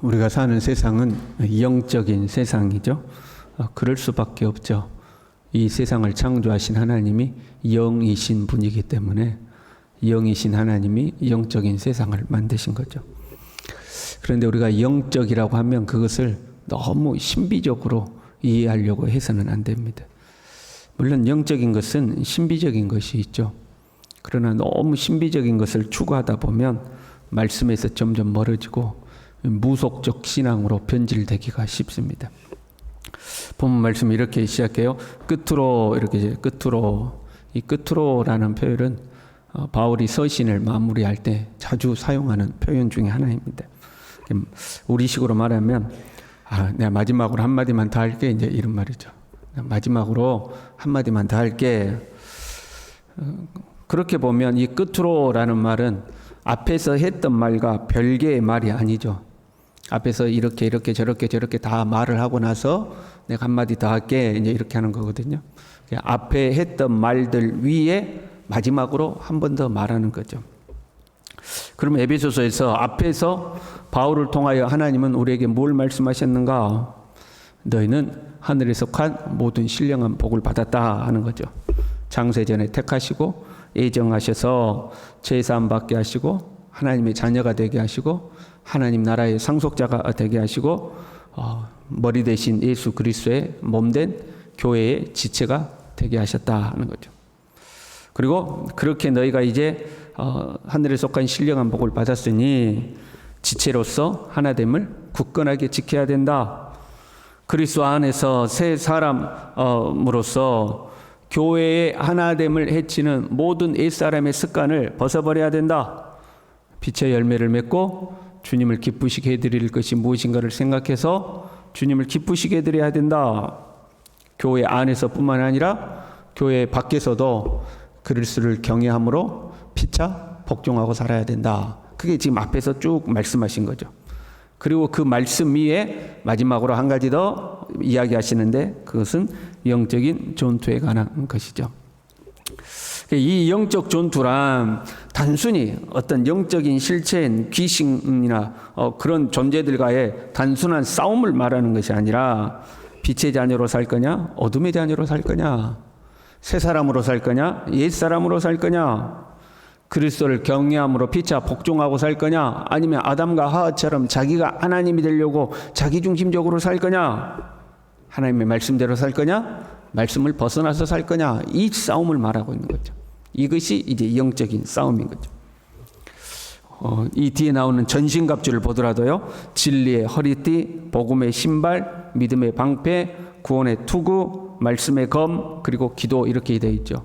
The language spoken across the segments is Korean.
우리가 사는 세상은 영적인 세상이죠. 그럴 수밖에 없죠. 이 세상을 창조하신 하나님이 영이신 분이기 때문에 영이신 하나님이 영적인 세상을 만드신 거죠. 그런데 우리가 영적이라고 하면 그것을 너무 신비적으로 이해하려고 해서는 안 됩니다. 물론 영적인 것은 신비적인 것이 있죠. 그러나 너무 신비적인 것을 추구하다 보면 말씀에서 점점 멀어지고 무속적 신앙으로 변질되기가 쉽습니다. 본문 말씀 이렇게 시작해요. 끝으로 이렇게 끝으로, 이 끝으로라는 표현은 바울이 서신을 마무리할 때 자주 사용하는 표현 중에 하나입니다. 우리식으로 말하면 내가 마지막으로 한마디만 더 할게, 이제 이런 말이죠. 마지막으로 한마디만 더 할게. 그렇게 보면 이 끝으로라는 말은 앞에서 했던 말과 별개의 말이 아니죠. 앞에서 이렇게 저렇게 다 말을 하고 나서 내가 한마디 더 할게, 이제 이렇게 하는 거거든요. 앞에 했던 말들 위에 마지막으로 한 번 더 말하는 거죠. 그럼 에베소서에서 앞에서 바울을 통하여 하나님은 우리에게 뭘 말씀하셨는가? 너희는 하늘에 속한 모든 신령한 복을 받았다 하는 거죠. 창세전에 택하시고 예정하셔서 죄사함 받게 하시고 하나님의 자녀가 되게 하시고 하나님 나라의 상속자가 되게 하시고 머리 대신 예수 그리스도의 몸된 교회의 지체가 되게 하셨다 하는 거죠. 그리고 그렇게 너희가 이제 하늘에 속한 신령한 복을 받았으니 지체로서 하나됨을 굳건하게 지켜야 된다. 그리스도 안에서 새 사람으로서 교회의 하나됨을 해치는 모든 옛사람의 습관을 벗어버려야 된다. 빛의 열매를 맺고 주님을 기쁘시게 해드릴 것이 무엇인가를 생각해서 주님을 기쁘시게 해드려야 된다. 교회 안에서뿐만 아니라 교회 밖에서도 그리스도를 경외함으로 피차 복종하고 살아야 된다. 그게 지금 앞에서 쭉 말씀하신 거죠. 그리고 그 말씀 위에 마지막으로 한 가지 더 이야기하시는데 그것은 영적인 전투에 관한 것이죠. 이 영적 전투란 단순히 어떤 영적인 실체인 귀신이나 그런 존재들과의 단순한 싸움을 말하는 것이 아니라 빛의 자녀로 살 거냐, 어둠의 자녀로 살 거냐, 새 사람으로 살 거냐, 옛 사람으로 살 거냐, 그리스도를 경외함으로 피차 복종하고 살 거냐, 아니면 아담과 하와처럼 자기가 하나님이 되려고 자기중심적으로 살 거냐, 하나님의 말씀대로 살 거냐, 말씀을 벗어나서 살 거냐, 이 싸움을 말하고 있는 거죠. 이것이 이제 영적인 싸움인 거죠. 이 뒤에 나오는 전신갑주를 보더라도요, 진리의 허리띠, 복음의 신발, 믿음의 방패, 구원의 투구, 말씀의 검, 그리고 기도, 이렇게 되어 있죠.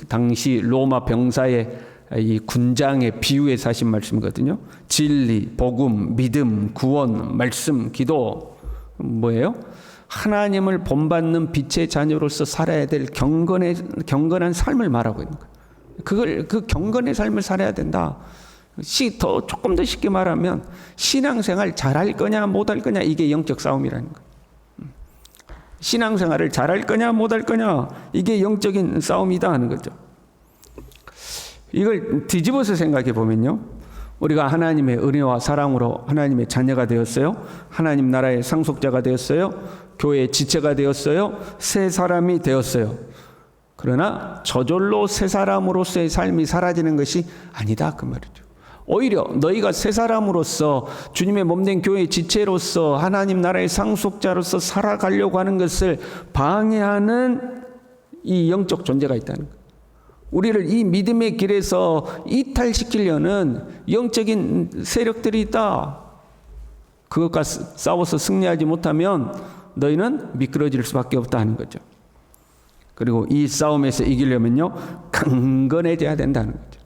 당시 로마 병사의 이 군장의 비유에서 하신 말씀이거든요. 진리, 복음, 믿음, 구원, 말씀, 기도, 뭐예요? 하나님을 본받는 빛의 자녀로서 살아야 될 경건한 삶을 말하고 있는 거예요. 그 경건의 삶을 살아야 된다. 조금 더 쉽게 말하면 신앙생활 잘할 거냐 못할 거냐, 이게 영적 싸움이라는 거예요. 신앙생활을 잘할 거냐 못할 거냐, 이게 영적인 싸움이다 하는 거죠. 이걸 뒤집어서 생각해 보면요, 우리가 하나님의 은혜와 사랑으로 하나님의 자녀가 되었어요. 하나님 나라의 상속자가 되었어요. 교회의 지체가 되었어요. 새 사람이 되었어요. 그러나 저절로 새 사람으로서의 삶이 사라지는 것이 아니다, 그 말이죠. 오히려 너희가 새 사람으로서 주님의 몸된 교회의 지체로서 하나님 나라의 상속자로서 살아가려고 하는 것을 방해하는 이 영적 존재가 있다는 거예요. 우리를 이 믿음의 길에서 이탈시키려는 영적인 세력들이 있다. 그것과 싸워서 승리하지 못하면 너희는 미끄러질 수밖에 없다 하는 거죠. 그리고 이 싸움에서 이기려면요, 강건해져야 된다는 거죠.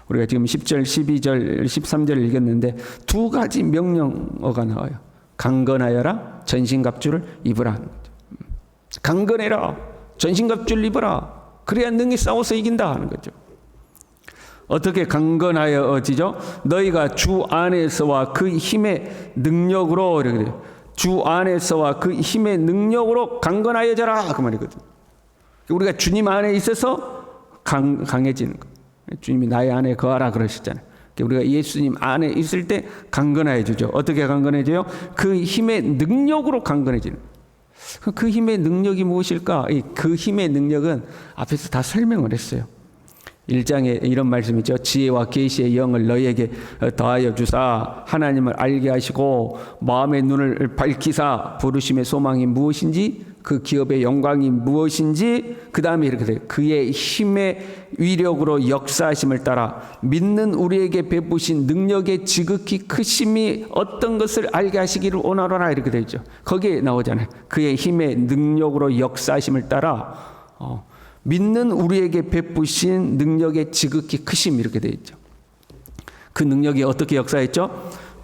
우리가 지금 10절, 12절, 13절을 읽었는데 두 가지 명령어가 나와요. 강건하여라, 전신갑주를 입으라 하는 거죠. 강건해라, 전신갑주를 입어라. 그래야 능히 싸워서 이긴다 하는 거죠. 어떻게 강건하여지죠? 너희가 주 안에서와 그 힘의 능력으로, 이렇게 돼요. 주 안에서와 그 힘의 능력으로 강건하여져라, 그 말이거든요. 우리가 주님 안에 있어서 강해지는 거예요. 주님이 나의 안에 거하라 그러셨잖아요. 우리가 예수님 안에 있을 때 강건해지죠. 어떻게 강건해져요? 그 힘의 능력으로 강건해지는. 그 힘의 능력이 무엇일까? 그 힘의 능력은 앞에서 다 설명을 했어요. 1장에 이런 말씀이죠. 지혜와 계시의 영을 너희에게 더하여 주사 하나님을 알게 하시고 마음의 눈을 밝히사 부르심의 소망이 무엇인지 그 기업의 영광이 무엇인지, 그 다음에 이렇게 돼요. 그의 힘의 위력으로 역사하심을 따라 믿는 우리에게 베푸신 능력의 지극히 크심이 어떤 것을 알게 하시기를 원하노라, 이렇게 되어 있죠. 거기에 나오잖아요. 그의 힘의 능력으로 역사하심을 따라 믿는 우리에게 베푸신 능력의 지극히 크심, 이렇게 되어 있죠. 그 능력이 어떻게 역사했죠?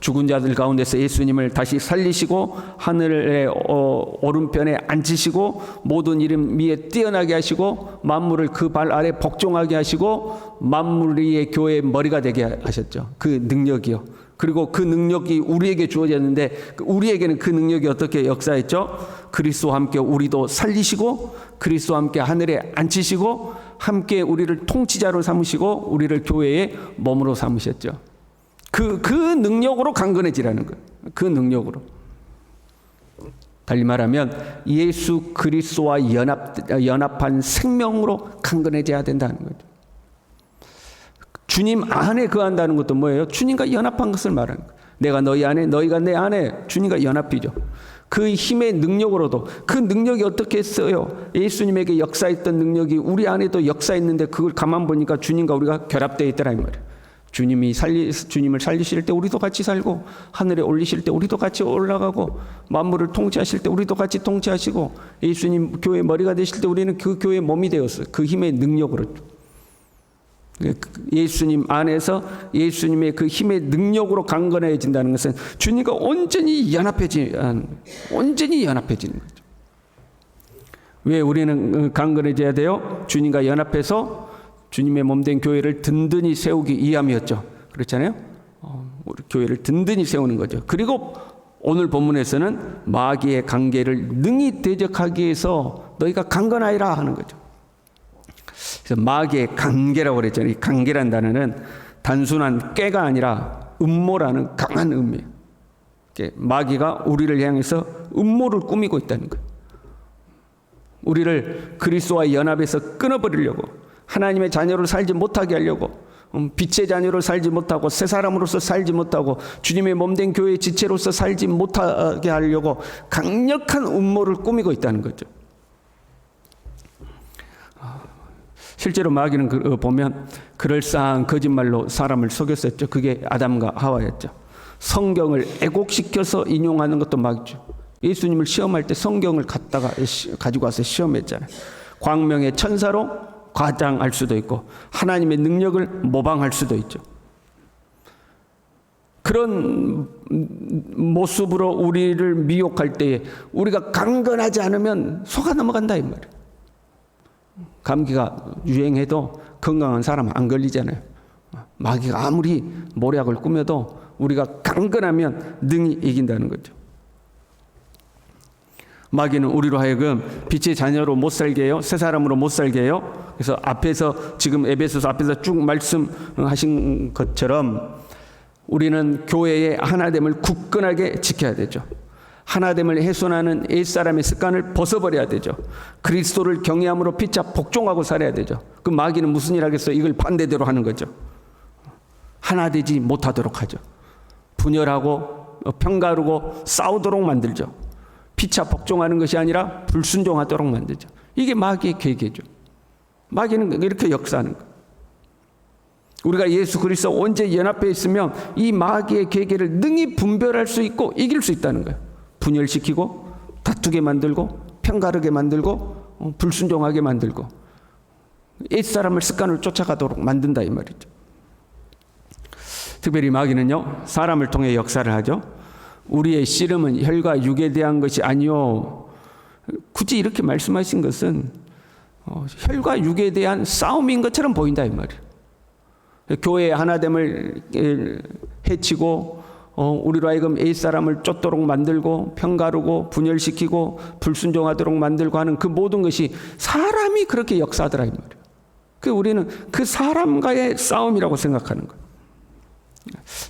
죽은 자들 가운데서 예수님을 다시 살리시고 하늘의 오른편에 앉히시고 모든 이름 위에 뛰어나게 하시고 만물을 그 발 아래 복종하게 하시고 만물 위의 교회의 머리가 되게 하셨죠. 그 능력이요. 그리고 그 능력이 우리에게 주어졌는데 우리에게는 그 능력이 어떻게 역사했죠? 그리스도와 함께 우리도 살리시고 그리스도와 함께 하늘에 앉히시고 함께 우리를 통치자로 삼으시고 우리를 교회의 몸으로 삼으셨죠. 그 능력으로 강건해지라는 거예요. 그 능력으로. 달리 말하면 예수 그리스도와 연합한 생명으로 강건해져야 된다는 거죠. 주님 안에 거한다는 것도 뭐예요? 주님과 연합한 것을 말하는 거예요. 내가 너희 안에, 너희가 내 안에, 주님과 연합이죠. 그 힘의 능력으로도, 그 능력이 어떻게 했어요? 예수님에게 역사했던 능력이 우리 안에도 역사했는데 그걸 가만 보니까 주님과 우리가 결합되어 있더라 이 말이에요. 주님을 살리실 때 우리도 같이 살고 하늘에 올리실 때 우리도 같이 올라가고 만물을 통치하실 때 우리도 같이 통치하시고 예수님 교회 머리가 되실 때 우리는 그 교회의 몸이 되었어요. 그 힘의 능력으로. 예수님 안에서 예수님의 그 힘의 능력으로 강건해진다는 것은 주님과 온전히 연합해지는 거죠. 왜 우리는 강건해져야 돼요? 주님과 연합해서 주님의 몸된 교회를 든든히 세우기 위함이었죠. 그렇잖아요. 우리 교회를 든든히 세우는 거죠. 그리고 오늘 본문에서는 마귀의 관계를 능히 대적하기 위해서 너희가 강건하여라 하는 거죠. 그래서 마귀의 관계라고 그랬잖아요. 이 관계란 단어는 단순한 꾀가 아니라 음모라는 강한 의미예요. 마귀가 우리를 향해서 음모를 꾸미고 있다는 거예요. 우리를 그리스도와 연합해서 끊어버리려고, 하나님의 자녀로 살지 못하게 하려고, 빛의 자녀로 살지 못하고 새 사람으로서 살지 못하고 주님의 몸된 교회의 지체로서 살지 못하게 하려고 강력한 음모를 꾸미고 있다는 거죠. 실제로 마귀는 보면 그럴싸한 거짓말로 사람을 속였었죠. 그게 아담과 하와였죠. 성경을 애곡시켜서 인용하는 것도 마귀죠. 예수님을 시험할 때 성경을 가지고 와서 시험했잖아요. 광명의 천사로 과장할 수도 있고 하나님의 능력을 모방할 수도 있죠. 그런 모습으로 우리를 미혹할 때에 우리가 강건하지 않으면 속아 넘어간다 이 말이에요. 감기가 유행해도 건강한 사람 안 걸리잖아요. 마귀가 아무리 모략을 꾸며도 우리가 강건하면 능히 이긴다는 거죠. 마귀는 우리로 하여금 빛의 자녀로 못 살게 해요. 새 사람으로 못 살게 해요. 그래서 앞에서 지금 에베소서 앞에서 쭉 말씀하신 것처럼 우리는 교회의 하나됨을 굳건하게 지켜야 되죠. 하나됨을 훼손하는 옛사람의 습관을 벗어버려야 되죠. 그리스도를 경외함으로 피차 복종하고 살아야 되죠. 그 마귀는 무슨 일 하겠어요? 이걸 반대대로 하는 거죠. 하나 되지 못하도록 하죠. 분열하고 편가르고 싸우도록 만들죠. 피차 복종하는 것이 아니라 불순종하도록 만들죠. 이게 마귀의 계계죠. 마귀는 이렇게 역사하는 거예요. 우리가 예수 그리스도 온전히 연합해 있으면 이 마귀의 계계를 능히 분별할 수 있고 이길 수 있다는 거예요. 분열시키고 다투게 만들고 편가르게 만들고 불순종하게 만들고 옛사람을 습관을 쫓아가도록 만든다 이 말이죠. 특별히 마귀는요, 사람을 통해 역사를 하죠. 우리의 씨름은 혈과 육에 대한 것이 아니요. 굳이 이렇게 말씀하신 것은 혈과 육에 대한 싸움인 것처럼 보인다 이 말이에요. 교회의 하나됨을 해치고 우리로 하여금 옛사람을 쫓도록 만들고 편가르고 분열시키고 불순종하도록 만들고 하는 그 모든 것이 사람이 그렇게 역사하더라 이 말이에요. 우리는 그 사람과의 싸움이라고 생각하는 거예요.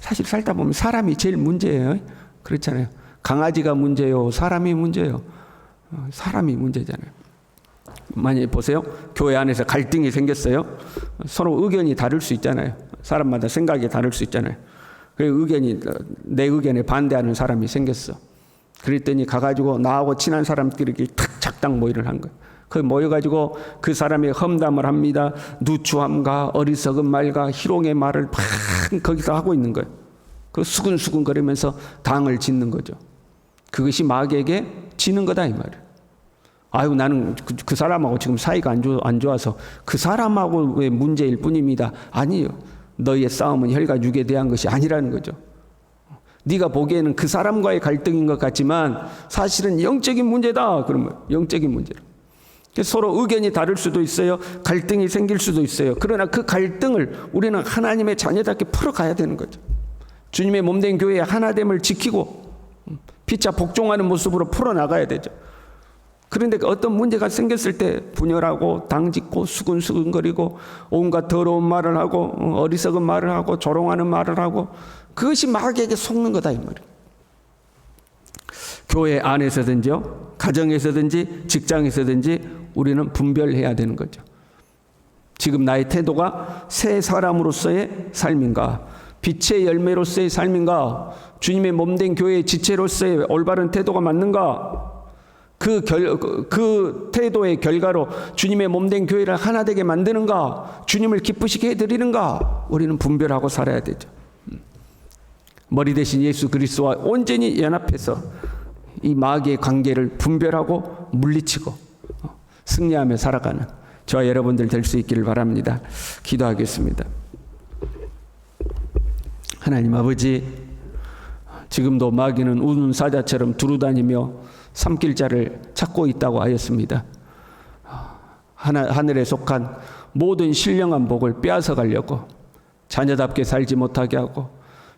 사실 살다 보면 사람이 제일 문제예요. 그렇잖아요. 강아지가 문제요, 사람이 문제요. 사람이 문제잖아요. 만약에 보세요. 교회 안에서 갈등이 생겼어요. 서로 의견이 다를 수 있잖아요. 사람마다 생각이 다를 수 있잖아요. 그 의견이, 내 의견에 반대하는 사람이 생겼어. 그랬더니 가가지고 나하고 친한 사람들끼리 탁 작당 모의를 한 거예요. 그 모여가지고 그 사람의 험담을 합니다. 누추함과 어리석은 말과 희롱의 말을 막 거기서 하고 있는 거예요. 그 수근수근 거리면서 당을 짓는 거죠. 그것이 마귀에게 지는 거다 이 말이에요. 아유, 나는 그 사람하고 지금 사이가 안 좋아서 그 사람하고의 문제일 뿐입니다. 아니요. 너희의 싸움은 혈과 육에 대한 것이 아니라는 거죠. 네가 보기에는 그 사람과의 갈등인 것 같지만 사실은 영적인 문제다. 그러면 영적인 문제로. 서로 의견이 다를 수도 있어요. 갈등이 생길 수도 있어요. 그러나 그 갈등을 우리는 하나님의 자녀답게 풀어가야 되는 거죠. 주님의 몸된 교회의 하나됨을 지키고 피차 복종하는 모습으로 풀어나가야 되죠. 그런데 어떤 문제가 생겼을 때 분열하고 당짓고 수근수근거리고 온갖 더러운 말을 하고 어리석은 말을 하고 조롱하는 말을 하고 그것이 마귀에게 속는 거다 이 말이에요. 교회 안에서든지요, 가정에서든지 직장에서든지 우리는 분별해야 되는 거죠. 지금 나의 태도가 새 사람으로서의 삶인가, 빛의 열매로서의 삶인가, 주님의 몸된 교회의 지체로서의 올바른 태도가 맞는가, 그 태도의 결과로 주님의 몸된 교회를 하나 되게 만드는가, 주님을 기쁘시게 해드리는가, 우리는 분별하고 살아야 되죠. 머리 대신 예수 그리스도와 온전히 연합해서 이 마귀의 관계를 분별하고 물리치고 승리하며 살아가는 저와 여러분들 될 수 있기를 바랍니다. 기도하겠습니다. 하나님 아버지, 지금도 마귀는 우는 사자처럼 두루다니며 삼킬 자를 찾고 있다고 하였습니다. 하늘에 속한 모든 신령한 복을 빼앗아 가려고 자녀답게 살지 못하게 하고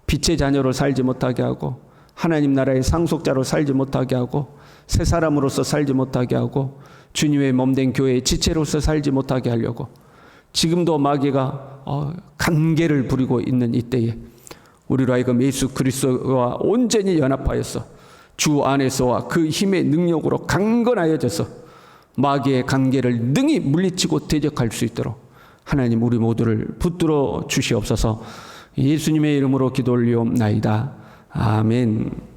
빛의 자녀로 살지 못하게 하고 하나님 나라의 상속자로 살지 못하게 하고 새 사람으로서 살지 못하게 하고 주님의 몸된 교회의 지체로서 살지 못하게 하려고 지금도 마귀가 간계를 부리고 있는 이때에 우리로 하여금 예수 그리스도와 온전히 연합하여서 주 안에서와 그 힘의 능력으로 강건하여져서 마귀의 관계를 능히 물리치고 대적할 수 있도록 하나님 우리 모두를 붙들어 주시옵소서. 예수님의 이름으로 기도 올리옵나이다. 아멘.